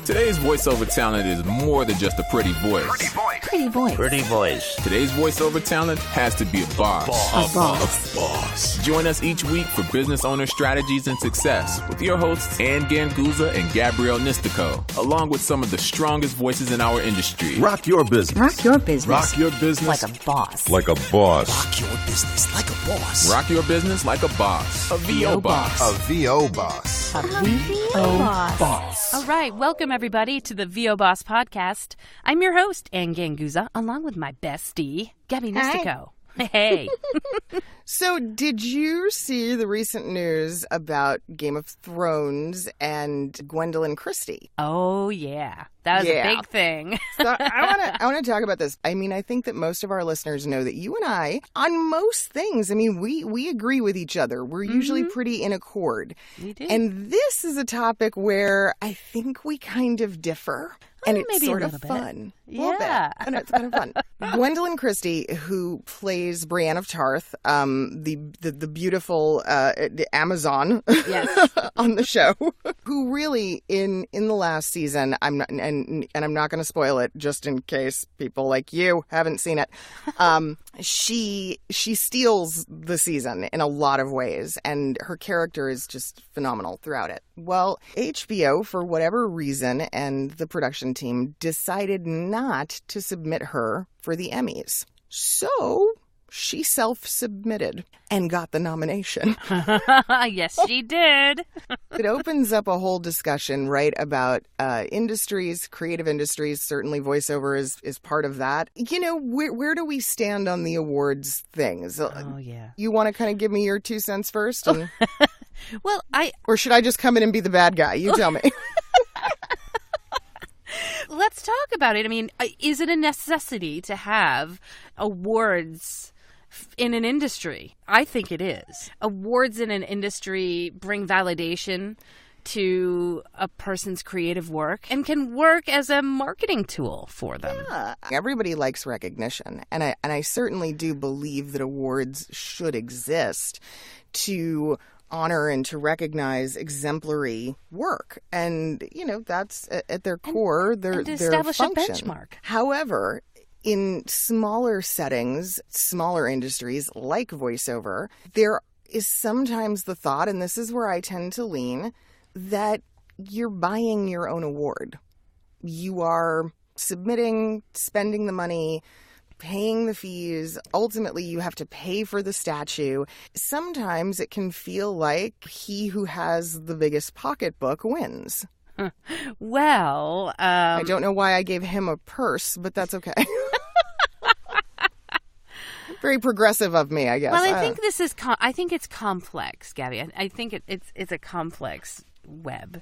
Today's voiceover talent is more than just a pretty voice. Pretty voice. Today's voiceover talent has to be a boss. A boss. Join us each week for business owner strategies and success with your hosts Ann Ganguzza and Gabrielle Nistico, along with some of the strongest voices in our industry. Rock your business. Rock your business. Rock your business. Like a boss. Like a boss. Rock your business like a boss. Rock your business like a boss. A VO boss. A VO boss. A VO boss. All right, welcome everybody to the VO Boss podcast. I'm your host, Ann Ganguzza, along with my bestie, Gabby Nistico. Hey. So, did you see the recent news about Game of Thrones and Gwendolyn Christie? Oh, yeah. That was a big thing. So I want to talk about this. I mean, I think that most of our listeners know that you and I, on most things, I mean, we agree with each other. We're usually pretty in accord. We do. And this is a topic where I think we kind of differ. And it's maybe sort a of little bit. fun. Yeah. A little bit. And it's kind of fun. Gwendolyn Christie, who plays Brienne of Tarth, the beautiful Amazon on the show, who really in the last season, I'm not and I'm not going to spoil it just in case people like you haven't seen it. She steals the season in a lot of ways, and her character is just phenomenal throughout it. Well, HBO, for whatever reason, and the production team decided not to submit her for the Emmys. So she self-submitted and got the nomination. Yes, she did. It opens up a whole discussion, right, about industries, creative industries. Certainly voiceover is part of that. You know, where do we stand on the awards things? Oh, yeah. You want to kind of give me your 2 cents first? And, Well, or should I just come in and be the bad guy? You tell me. Let's talk about it. I mean, is it a necessity to have awards in an industry? I think it is. Awards in an industry bring validation to a person's creative work and can work as a marketing tool for them. Yeah. Everybody likes recognition, and I certainly do believe that awards should exist to honor and to recognize exemplary work. And, you know, that's at their core, their to establish function. a benchmark. However, in smaller settings, smaller industries like voiceover, there is sometimes the thought, and this is where I tend to lean, that you're buying your own award. You are submitting, spending the money, paying the fees. Ultimately, you have to pay for the statue. Sometimes it can feel like he who has the biggest pocketbook wins. Well, I don't know why I gave him a purse, but that's okay. Very progressive of me, I guess. well, I think this is. I think it's complex, Gabby. I think it's a complex web.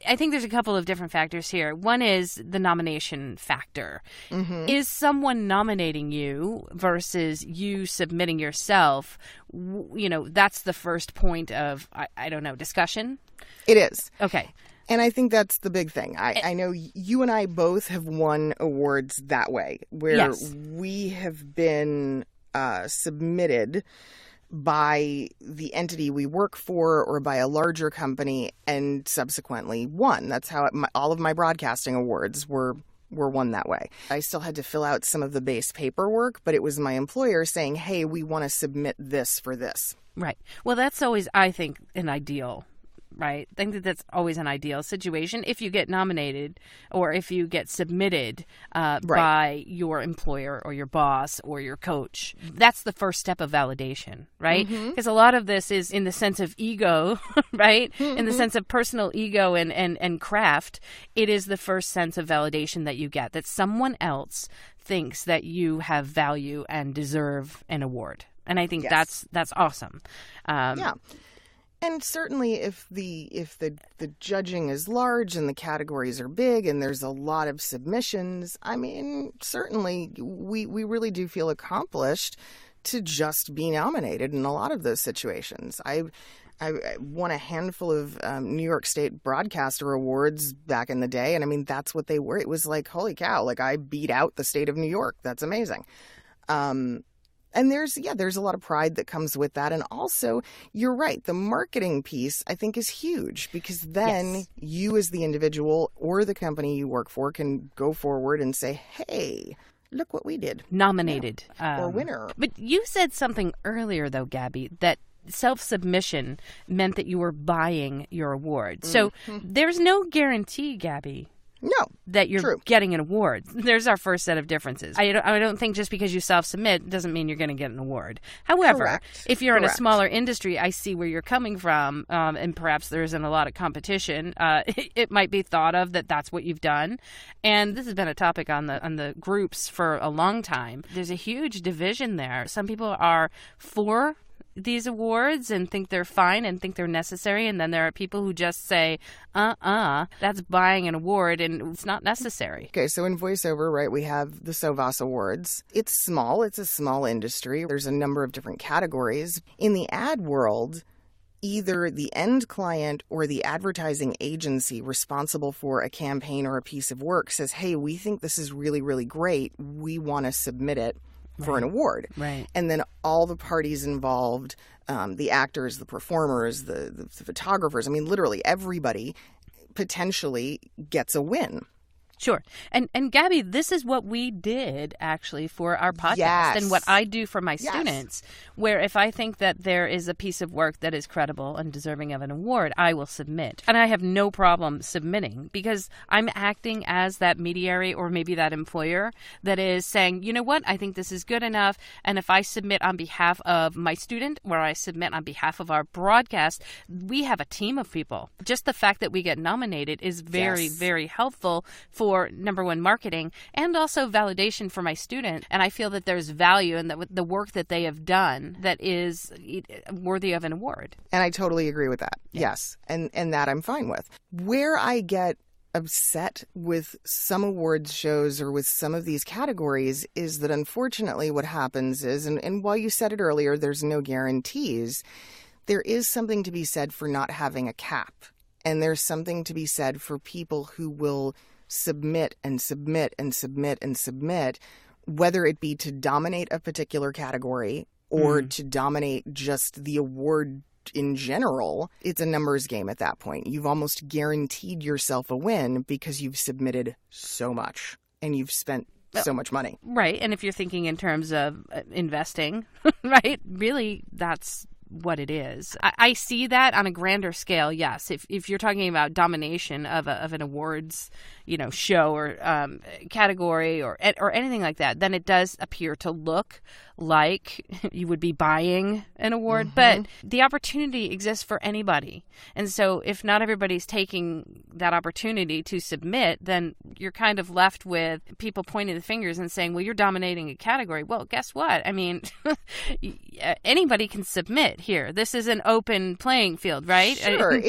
I think there's a couple of different factors here. One is the nomination factor. Mm-hmm. Is someone nominating you versus you submitting yourself? You know, that's the first point of, I don't know, discussion? It is. Okay. And I think that's the big thing. I know you and I both have won awards that way, where we have been submitted by the entity we work for or by a larger company and subsequently won. That's how all of my broadcasting awards were won that way. I still had to fill out some of the base paperwork, but it was my employer saying, hey, we want to submit this for this. Right. Well, that's always, I think, an ideal. Right. I think that's always an ideal situation if you get nominated or if you get submitted by your employer or your boss or your coach. That's the first step of validation, right? Because a lot of this is in the sense of ego, right? In the sense of personal ego and craft. It is the first sense of validation that you get, that someone else thinks that you have value and deserve an award. And I think that's awesome. Yeah. And certainly if the judging is large and the categories are big and there's a lot of submissions, I mean, certainly we really do feel accomplished to just be nominated in a lot of those situations. I won a handful of New York State Broadcaster Awards back in the day, and I mean, that's what they were. It was like, holy cow, like I beat out the state of New York. That's amazing. And there's a lot of pride that comes with that. And also, you're right, the marketing piece, I think, is huge because then you as the individual or the company you work for can go forward and say, hey, look what we did. Nominated. Or winner. But you said something earlier, though, Gabby, that self-submission meant that you were buying your award. So there's no guarantee, Gabby. No, that you're true. getting an award. There's our first set of differences. I don't think just because you self-submit doesn't mean you're going to get an award. However, if you're in a smaller industry, I see where you're coming from, and perhaps there isn't a lot of competition. It might be thought of that that's what you've done. And this has been a topic on the groups for a long time. There's a huge division there. Some people are for these awards and think they're fine and think they're necessary, and then there are people who just say that's buying an award and it's not necessary. Okay, so in voiceover, right, we have the SOVAS Awards. It's small. It's a small industry. There's a number of different categories. In the ad world, either the end client or the advertising agency responsible for a campaign or a piece of work says, hey, we think this is really, really great. We want to submit it for an award. Right. And then all the parties involved, the actors, the performers, the photographers, I mean, literally everybody potentially gets a win. Sure. And Gabby, this is what we did actually for our podcast and what I do for my students, where if I think that there is a piece of work that is credible and deserving of an award, I will submit. And I have no problem submitting because I'm acting as that mediary or maybe that employer that is saying, you know what, I think this is good enough. And if I submit on behalf of my student or I submit on behalf of our broadcast, we have a team of people. Just the fact that we get nominated is very, very helpful for number one, marketing, and also validation for my student. And I feel that there's value in the work that they have done that is worthy of an award. And I totally agree with that. Yes. And that I'm fine with. Where I get upset with some awards shows or with some of these categories is that unfortunately what happens is, and while you said it earlier, there's no guarantees, there is something to be said for not having a cap. And there's something to be said for people who will submit and submit and submit and submit, whether it be to dominate a particular category or to dominate just the award in general. It's a numbers game at that point. You've almost guaranteed yourself a win because you've submitted so much and you've spent so much money. Right. And if you're thinking in terms of investing, right, really that's what it is. I see that on a grander scale, yes. If you're talking about domination of an awards, show or category or anything like that, then it does appear to look like you would be buying an award. But the opportunity exists for anybody. And so if not everybody's taking that opportunity to submit, then you're kind of left with people pointing the fingers and saying, well, you're dominating a category. Well, guess what? I mean, anybody can submit here. This is an open playing field, right? Sure.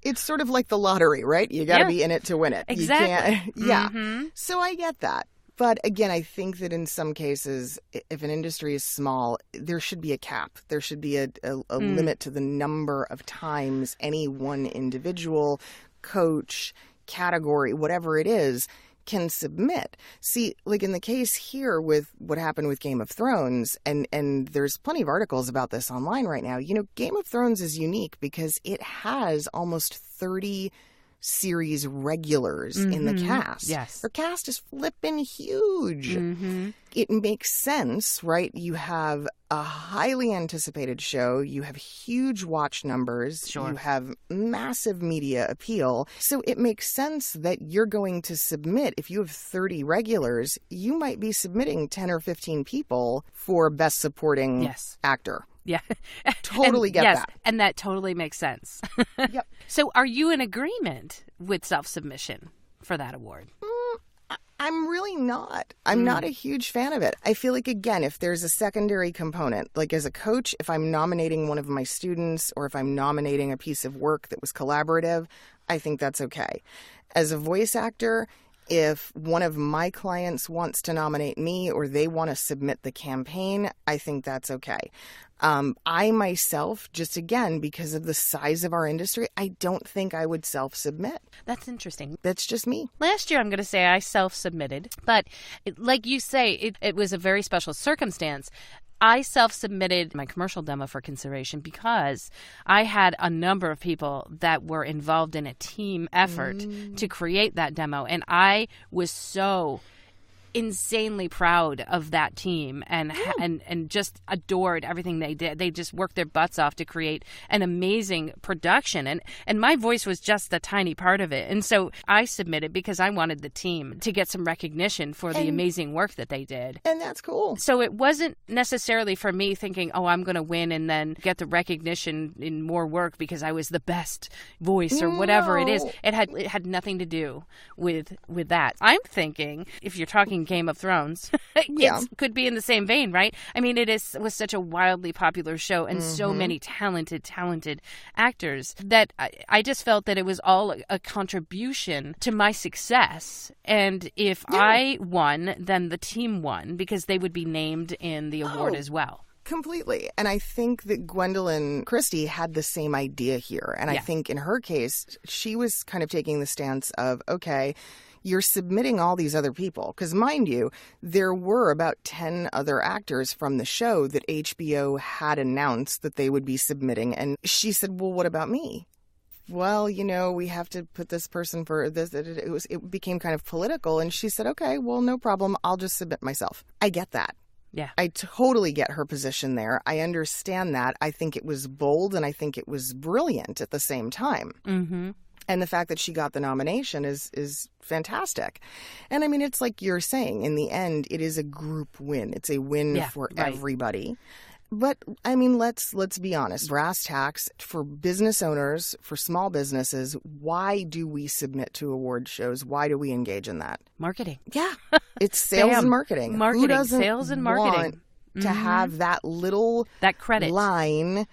It's sort of like the lottery, right? You got to be in it to win it. Exactly. You can't, So I get that. But again, I think that in some cases, if an industry is small, there should be a cap. There should be a limit to the number of times any one individual, coach, category, whatever it is, can submit. See, like in the case here with what happened with Game of Thrones, and there's plenty of articles about this online right now, Game of Thrones is unique because it has almost 30 series regulars in the cast. Yes. Their cast is flippin' huge. It makes sense, right? You have a highly anticipated show. You have huge watch numbers. Sure. You have massive media appeal. So it makes sense that you're going to submit. If you have 30 regulars, you might be submitting 10 or 15 people for Best Supporting Actor. Yeah. Totally get that. And that totally makes sense. Yep. So are you in agreement with self-submission for that award? I'm really not. I'm not a huge fan of it. I feel like, again, if there's a secondary component, like as a coach, if I'm nominating one of my students or if I'm nominating a piece of work that was collaborative, I think that's okay. As a voice actor, if one of my clients wants to nominate me or they want to submit the campaign, I think that's okay. I myself, just again, because of the size of our industry, I don't think I would self-submit. That's interesting. That's just me. Last year, I'm going to say I self-submitted, but like you say, it was a very special circumstance. I self-submitted my commercial demo for consideration because I had a number of people that were involved in a team effort to create that demo. And I was so insanely proud of that team and just adored everything they did. They just worked their butts off to create an amazing production. And my voice was just a tiny part of it. And so I submitted because I wanted the team to get some recognition for the amazing work that they did. And that's cool. So it wasn't necessarily for me thinking, oh, I'm going to win and then get the recognition in more work because I was the best voice or whatever it is. It had nothing to do with that. I'm thinking, if you're talking Game of Thrones, it could be in the same vein, right? I mean, was such a wildly popular show and so many talented actors that I just felt that it was all a contribution to my success. And if I won, then the team won because they would be named in the award as well. Completely. And I think that Gwendolyn Christie had the same idea here. And I think in her case, she was kind of taking the stance of, okay, you're submitting all these other people. Because mind you, there were about 10 other actors from the show that HBO had announced that they would be submitting. And she said, well, what about me? Well, we have to put this person for this. It became kind of political. And she said, okay, well, no problem. I'll just submit myself. I get that. Yeah. I totally get her position there. I understand that. I think it was bold and I think it was brilliant at the same time. Mm-hmm. And the fact that she got the nomination is fantastic. And I mean, it's like you're saying, in the end, it is a group win. It's a win for everybody. But I mean, let's be honest. Brass tacks, for business owners, for small businesses, why do we submit to award shows? Why do we engage in that? Marketing. Yeah. It's sales and marketing. Who doesn't sales and marketing. Want to have that little credit line,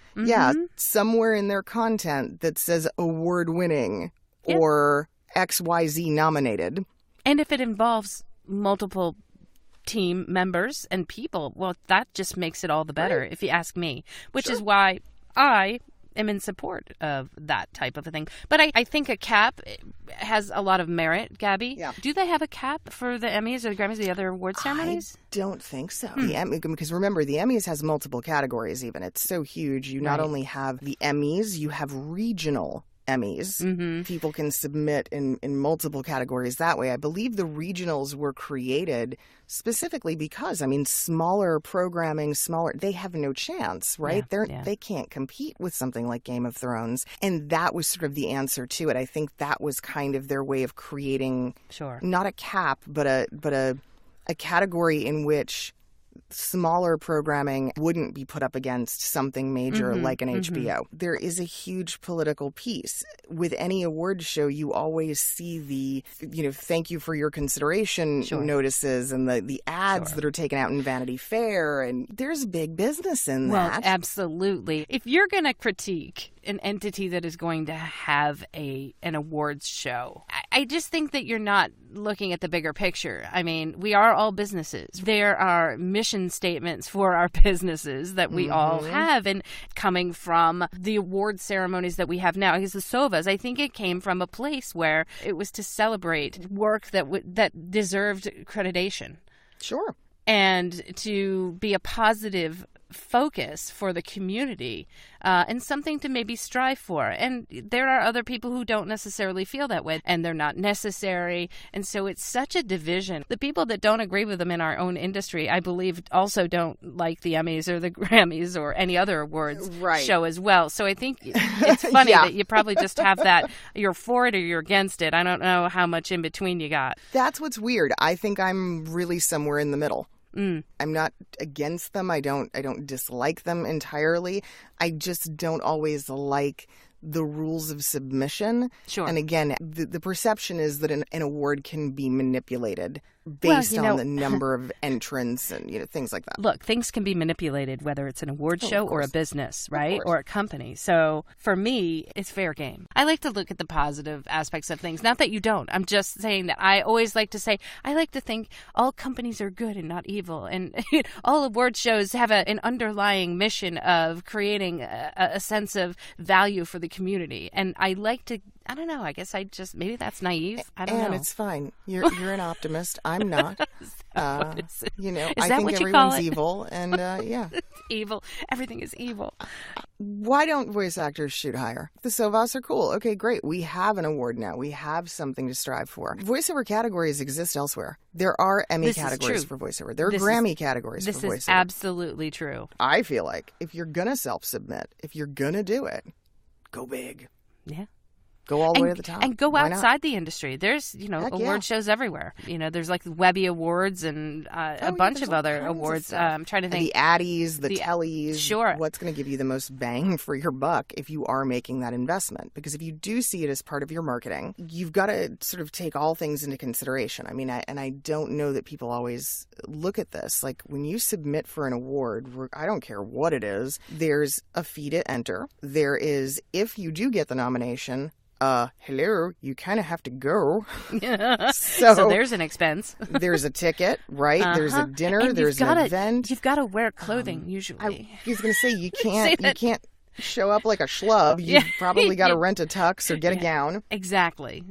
somewhere in their content that says award winning or XYZ nominated. And if it involves multiple team members and people, well, that just makes it all the better, if you ask me, which is why I am in support of that type of a thing. But I think a cap has a lot of merit, Gabby. Yeah. Do they have a cap for the Emmys or the Grammys, the other award ceremonies? I don't think so. Because remember, the Emmys has multiple categories even. It's so huge. You not only have the Emmys, you have regional Emmys. Mm-hmm. People can submit in multiple categories that way. I believe the regionals were created specifically because, I mean, smaller programming, they have no chance, right? They can't compete with something like Game of Thrones. And that was sort of the answer to it. I think that was kind of their way of creating not a cap, but a category in which smaller programming wouldn't be put up against something major like an HBO. There is a huge political piece. With any award show, you always see the, thank you for your consideration notices and the ads that are taken out in Vanity Fair. And there's big business in that. Well, absolutely. If you're going to critique an entity that is going to have an awards show, I just think that you're not looking at the bigger picture. I mean, we are all businesses. There are mission statements for our businesses that we all have, and coming from the award ceremonies that we have now, because the Sovas, I think it came from a place where it was to celebrate work that deserved accreditation. Sure. And to be a positive focus for the community and something to maybe strive for. And there are other people who don't necessarily feel that way, and they're not necessary. And so it's such a division. The people that don't agree with them in our own industry, I believe, also don't like the Emmys or the Grammys or any other awards show as well. So I think it's funny that you probably just have that, you're for it or you're against it. I don't know how much in between you got. That's what's weird. I think I'm really somewhere in the middle. I'm not against them. I don't dislike them entirely. I just don't always like the rules of submission. Sure. And again, the perception is that an award can be manipulated based on the number of entrants and things like that. Look, things can be manipulated, whether it's an award show or a business, right? Or a company. So for me, it's fair game. I like to look at the positive aspects of things. Not that you don't. I'm just saying that I always like to say, I like to think all companies are good and not evil. And all award shows have an underlying mission of creating a sense of value for the community. And I like to I don't know. I guess maybe that's naive. I don't know. And it's fine. You're an optimist. I'm not. I think everyone's evil, and yeah. Evil. Everything is evil. Why don't voice actors shoot higher? The SOVAs are cool. Okay, great. We have an award now. We have something to strive for. Voiceover categories exist elsewhere. There are Emmy categories for voiceover. There are Grammy categories for voiceover. This is absolutely true. I feel like if you're going to self-submit, if you're going to do it, go big. Yeah. Go all the way to the top. And go Why outside not? the industry. There's, award shows everywhere. There's like Webby Awards and a bunch of other awards. I'm trying to think. The Addies, the Tellies. Sure. What's going to give you the most bang for your buck if you are making that investment? Because if you do see it as part of your marketing, you've got to sort of take all things into consideration. I mean, I don't know that people always look at this. Like when you submit for an award, I don't care what it is, there's a fee to enter. There is, if you do get the nomination, hello, you kind of have to go. So there's an expense. There's a ticket, right? There's a dinner. And there's an event. You've got to wear clothing usually. I was going to say you can't show up like a schlub. You've probably got to rent a tux or get a gown. Exactly.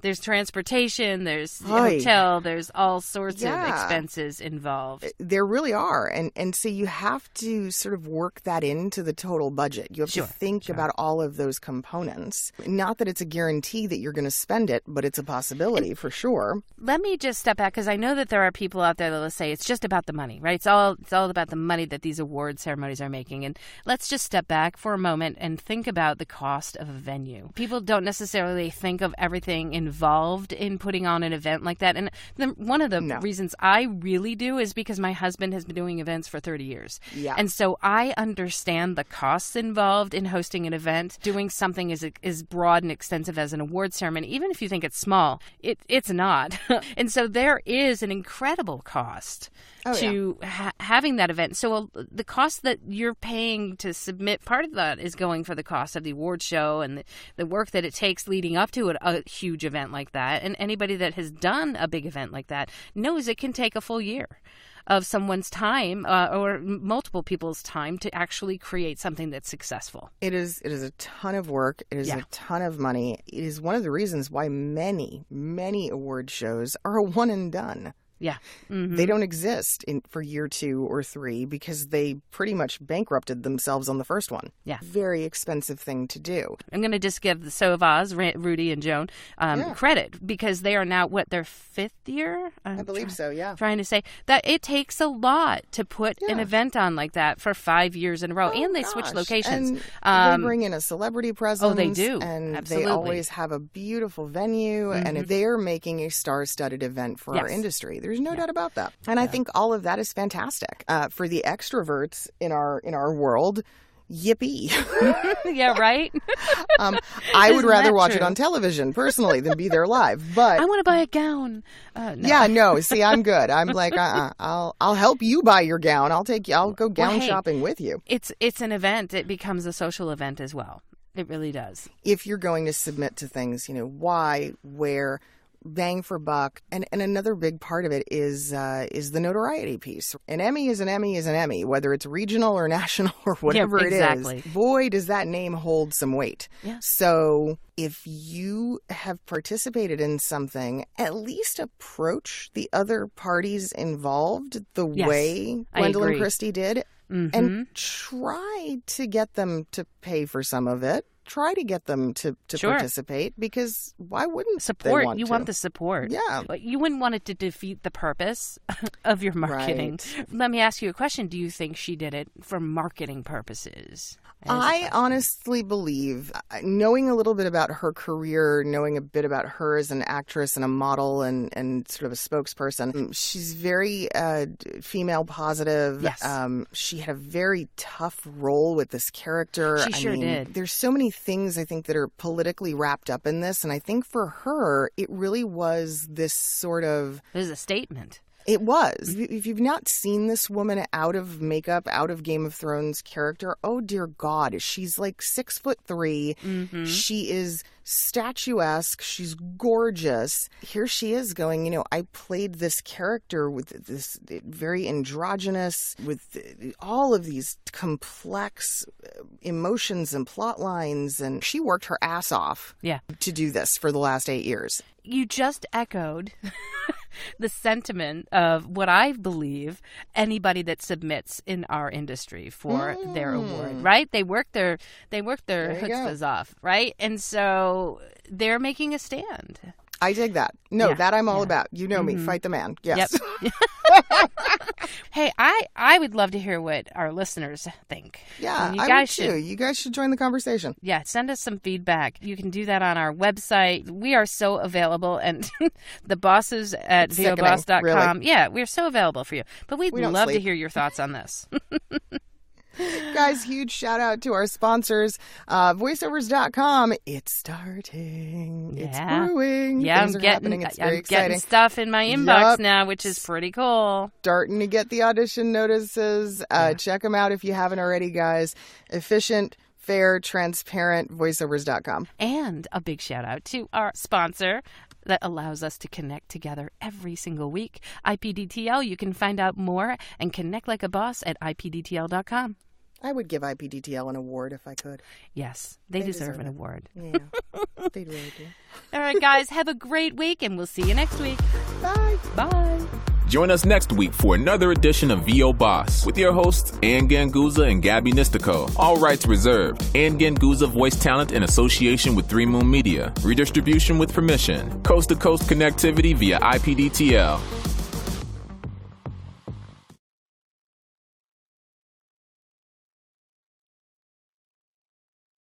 There's transportation, there's hotel, there's all sorts of expenses involved. There really are. And so you have to sort of work that into the total budget. You have to think about all of those components. Not that it's a guarantee that you're going to spend it, but it's a possibility for sure. Let me just step back because I know that there are people out there that will say it's just about the money, right? It's all about the money that these award ceremonies are making. And let's just step back for a moment and think about the cost of a venue. People don't necessarily think of everything involved in putting on an event like that. And one of the reasons I really do is because my husband has been doing events for 30 years. Yeah. And so I understand the costs involved in hosting an event, doing something as broad and extensive as an award ceremony. Even if you think it's small, it's not. And so there is an incredible cost to having that event. So the cost that you're paying to submit, part of that is going for the cost of the award show and the work that it takes leading up to a huge event like that. And anybody that has done a big event like that knows it can take a full year of someone's time or multiple people's time to actually create something that's successful. It is a ton of work. It is a ton of money. It is one of the reasons why many award shows are a one and done. Yeah. Mm-hmm. They don't exist for year 2 or 3 because they pretty much bankrupted themselves on the first one. Yeah. Very expensive thing to do. I'm going to just give the Sovas, Rudy and Joan, credit because they are now, their 5th year? I believe so, yeah. Trying to say that it takes a lot to put an event on like that for 5 years in a row. And they switch locations. And they bring in a celebrity presence. Oh, they do. And Absolutely. They always have a beautiful venue. Mm-hmm. And if they're making a star-studded event for our industry, there's no doubt about that. And I think all of that is fantastic. For the extroverts in our world, yippee. Yeah, right? I would rather watch it on television, personally, than be there live. But I want to buy a gown. No. Yeah, no. See, I'm good. I'm like, I'll help you buy your gown. I'll go gown shopping with you. It's an event. It becomes a social event as well. It really does. If you're going to submit to things, why, where, bang for buck. And another big part of it is the notoriety piece. An Emmy is an Emmy is an Emmy, whether it's regional or national or whatever it is. Boy, does that name hold some weight. Yeah. So if you have participated in something, at least approach the other parties involved the way Gwendolyn Christie did. Mm-hmm. And try to get them to pay for some of it. Try to get them to participate, because why wouldn't support? They want you to? want the support. Yeah. But you wouldn't want it to defeat the purpose of your marketing. Right. Let me ask you a question. Do you think she did it for marketing purposes? I honestly believe, knowing a little bit about her career, knowing a bit about her as an actress and a model and sort of a spokesperson, she's very female positive. Yes. She had a very tough role with this character. She sure did. There's so many things, I think, that are politically wrapped up in this. And I think for her, it really was this sort of... It was a statement. It was. If you've not seen this woman out of makeup, out of Game of Thrones character, oh dear God, she's like 6'3". Mm-hmm. She is statuesque. She's gorgeous. Here she is going, I played this character with this very androgynous, with all of these complex emotions and plot lines. And she worked her ass off to do this for the last 8 years. You just echoed the sentiment of what I believe anybody that submits in our industry for their award, right? They work their chutzpahs off, right? And so they're making a stand. I dig that. No, that I'm all about. You know me. Fight the man. Yes. Yep. Hey, I would love to hear what our listeners think. Yeah, I would too. You guys should join the conversation. Yeah, send us some feedback. You can do that on our website. We are so available, and the bosses at voboss.com. Really. Yeah, we're so available for you. But we'd love to hear your thoughts on this. Guys, huge shout out to our sponsors, voiceovers.com. It's starting. Yeah. It's brewing. Yeah, Things are happening. It's very exciting. Getting stuff in my inbox now, which is pretty cool. Starting to get the audition notices. Check them out if you haven't already, guys. Efficient, fair, transparent, voiceovers.com. And a big shout out to our sponsor that allows us to connect together every single week, IPDTL. You can find out more and connect like a boss at IPDTL.com. I would give IPDTL an award if I could. Yes, they deserve an award. Yeah, they really do. All right, guys, have a great week, and we'll see you next week. Bye. Bye. Join us next week for another edition of VO Boss with your hosts, Ann Ganguzza and Gabby Nistico. All rights reserved. Ann Ganguzza voice talent in association with 3 Moon Media. Redistribution with permission. Coast-to-coast connectivity via IPDTL.